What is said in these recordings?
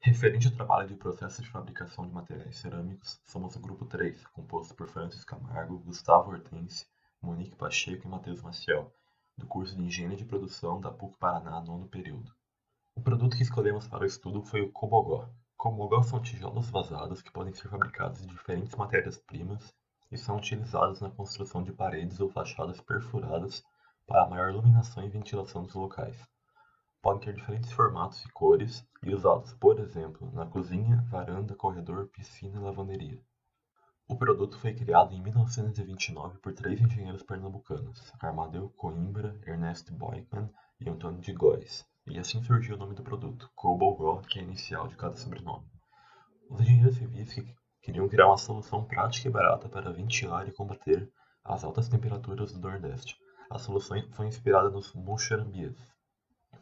Referente ao trabalho de processo de fabricação de materiais cerâmicos, somos o grupo 3, composto por Francis Camargo, Gustavo Hortense, Monique Pacheco e Matheus Maciel, do curso de Engenharia de Produção da PUC Paraná, nono período. O produto que escolhemos para o estudo foi o Cobogó. Cobogó são tijolos vazados que podem ser fabricados de diferentes matérias-primas e são utilizados na construção de paredes ou fachadas perfuradas para maior iluminação e ventilação dos locais. Podem ter diferentes formatos e cores e usados, por exemplo, na cozinha, varanda, corredor, piscina e lavanderia. O produto foi criado em 1929 por três engenheiros pernambucanos, Armadeu Coimbra, Ernesto Boykman e Antônio de Góes, e assim surgiu o nome do produto, Cobogó, que é a inicial de cada sobrenome. Os engenheiros civis queriam criar uma solução prática e barata para ventilar e combater as altas temperaturas do Nordeste. A solução foi inspirada nos muxarambíes,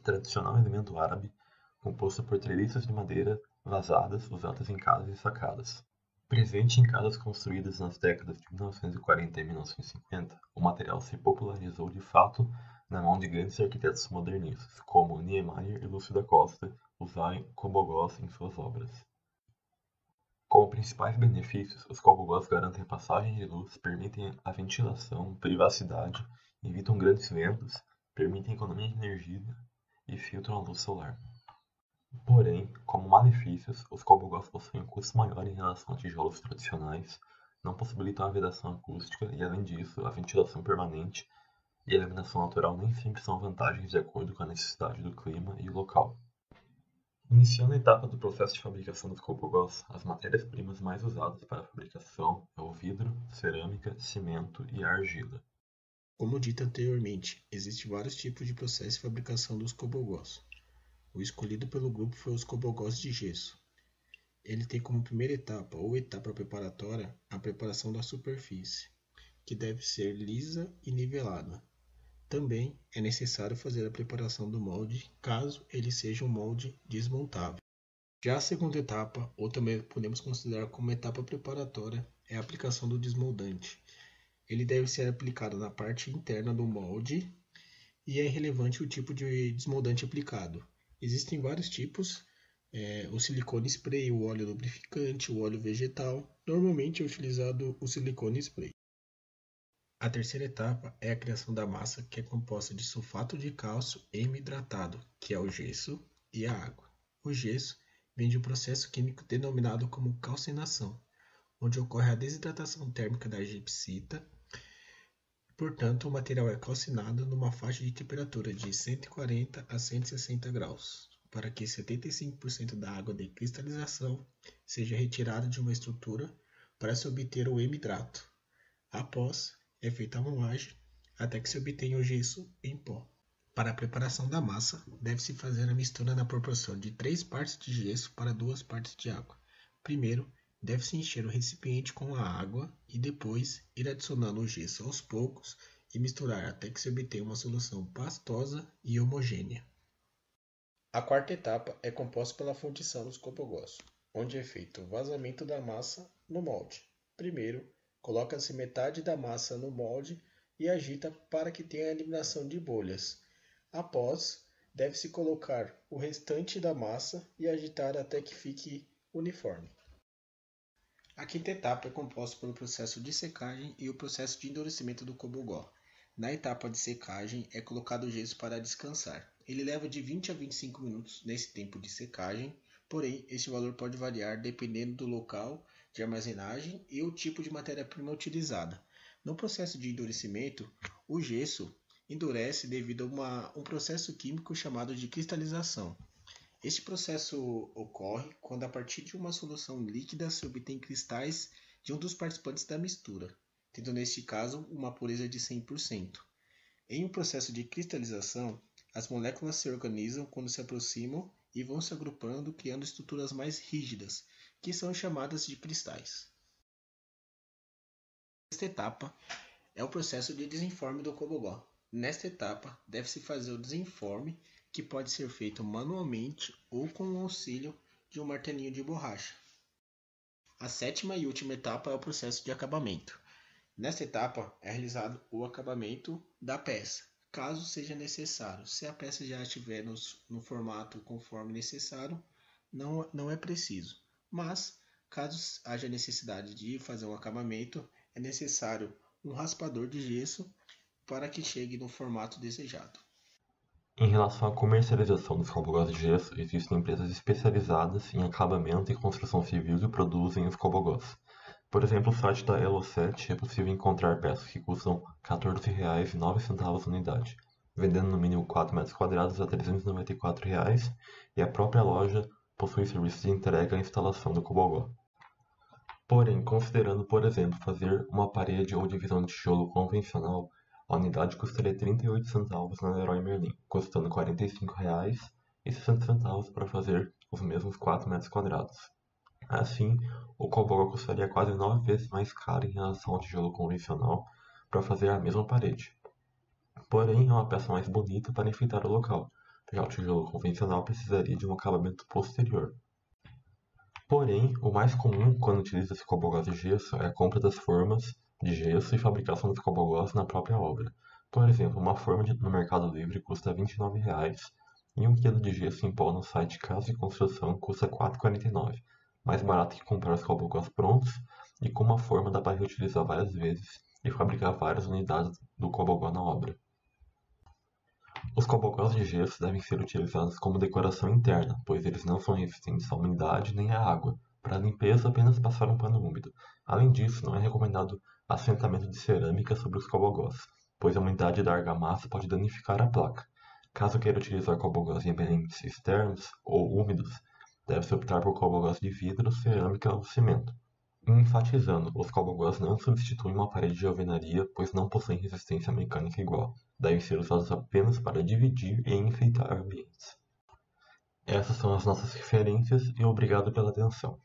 tradicional elemento árabe composto por treliças de madeira vazadas usadas em casas e sacadas. Presente em casas construídas nas décadas de 1940 e 1950, o material se popularizou de fato na mão de grandes arquitetos modernistas, como Niemeyer e Lúcio da Costa, usaram cobogós em suas obras. Como principais benefícios, os cobogós garantem a passagem de luz, permitem a ventilação, privacidade, evitam grandes ventos, permitem economia de energia e filtram a luz solar. Porém, como malefícios, os cobogós possuem um custo maior em relação a tijolos tradicionais, não possibilitam a vedação acústica e, além disso, a ventilação permanente e a iluminação natural nem sempre são vantagens de acordo com a necessidade do clima e o local. Iniciando a etapa do processo de fabricação dos cobogós, as matérias-primas mais usadas para a fabricação é o vidro, cerâmica, cimento e a argila. Como dito anteriormente, existem vários tipos de processo de fabricação dos cobogós. O escolhido pelo grupo foi os cobogós de gesso. Ele tem como primeira etapa ou etapa preparatória a preparação da superfície, que deve ser lisa e nivelada. Também é necessário fazer a preparação do molde, caso ele seja um molde desmontável. Já a segunda etapa, ou também podemos considerar como etapa preparatória, é a aplicação do desmoldante. Ele deve ser aplicado na parte interna do molde e é irrelevante o tipo de desmoldante aplicado. Existem vários tipos, o silicone spray, o óleo lubrificante, o óleo vegetal. Normalmente é utilizado o silicone spray. A terceira etapa é a criação da massa, que é composta de sulfato de cálcio hemidratado, que é o gesso, e a água. O gesso vem de um processo químico denominado como calcinação, onde ocorre a desidratação térmica da gipsita. Portanto, o material é calcinado numa faixa de temperatura de 140 a 160 graus, para que 75% da água de cristalização seja retirada de uma estrutura para se obter o hemidrato. Após, é feita a moagem até que se obtenha o gesso em pó. Para a preparação da massa, deve-se fazer a mistura na proporção de 3 partes de gesso para 2 partes de água. Primeiro, deve-se encher o recipiente com a água e depois ir adicionando o gesso aos poucos e misturar até que se obtenha uma solução pastosa e homogênea. A quarta etapa é composta pela fundição dos cobogós, onde é feito o vazamento da massa no molde. Primeiro, coloca-se metade da massa no molde e agita para que tenha a eliminação de bolhas. Após, deve-se colocar o restante da massa e agitar até que fique uniforme. A quinta etapa é composta pelo processo de secagem e o processo de endurecimento do cobogó. Na etapa de secagem, é colocado o gesso para descansar. Ele leva de 20 a 25 minutos nesse tempo de secagem, porém, este valor pode variar dependendo do local de armazenagem e o tipo de matéria-prima utilizada. No processo de endurecimento, o gesso endurece devido a um processo químico chamado de cristalização. Este processo ocorre quando, a partir de uma solução líquida, se obtém cristais de um dos participantes da mistura, tendo neste caso uma pureza de 100%. Em um processo de cristalização, as moléculas se organizam quando se aproximam e vão se agrupando, criando estruturas mais rígidas, que são chamadas de cristais. Esta etapa é o processo de desenforme do cobogó. Nesta etapa, deve-se fazer o desenforme, que pode ser feito manualmente ou com o auxílio de um martelinho de borracha. A sétima e última etapa é o processo de acabamento. Nesta etapa é realizado o acabamento da peça, caso seja necessário. Se a peça já estiver no formato conforme necessário, não é preciso. Mas, caso haja necessidade de fazer um acabamento, é necessário um raspador de gesso para que chegue no formato desejado. Em relação à comercialização dos cobogós de gesso, existem empresas especializadas em acabamento e construção civil que produzem os cobogós. Por exemplo, no site da Elo7 é possível encontrar peças que custam R$ 14,09 a unidade, vendendo no mínimo 4 metros quadrados a R$ 394 e a própria loja possui serviço de entrega e instalação do cobogó. Porém, considerando, por exemplo, fazer uma parede ou divisão de tijolo convencional, a unidade custaria 38 centavos na Leroy Merlin, custando R$ 45,60 para fazer os mesmos 4 metros quadrados. Assim, o cobogó custaria quase 9 vezes mais caro em relação ao tijolo convencional para fazer a mesma parede. Porém, é uma peça mais bonita para enfeitar o local, já o tijolo convencional precisaria de um acabamento posterior. Porém, o mais comum quando utiliza-se cobogós de gesso é a compra das formas de gesso e fabricação dos cobogós na própria obra. Por exemplo, uma forma no Mercado Livre custa R$ 29,00 e 1 kg de gesso em pó no site Casa e Construção custa R$ 4,49, mais barato que comprar os cobogós prontos e com uma forma dá para reutilizar várias vezes e fabricar várias unidades do cobogó na obra. Os cobogós de gesso devem ser utilizados como decoração interna, pois eles não são resistentes à umidade nem à água. Para limpeza, apenas passar um pano úmido. Além disso, não é recomendado assentamento de cerâmica sobre os cobogós, pois a umidade da argamassa pode danificar a placa. Caso queira utilizar cobogós em ambientes externos ou úmidos, deve-se optar por cobogós de vidro, cerâmica ou cimento. Enfatizando, os cobogós não substituem uma parede de alvenaria, pois não possuem resistência mecânica igual. Devem ser usados apenas para dividir e enfeitar ambientes. Essas são as nossas referências e obrigado pela atenção.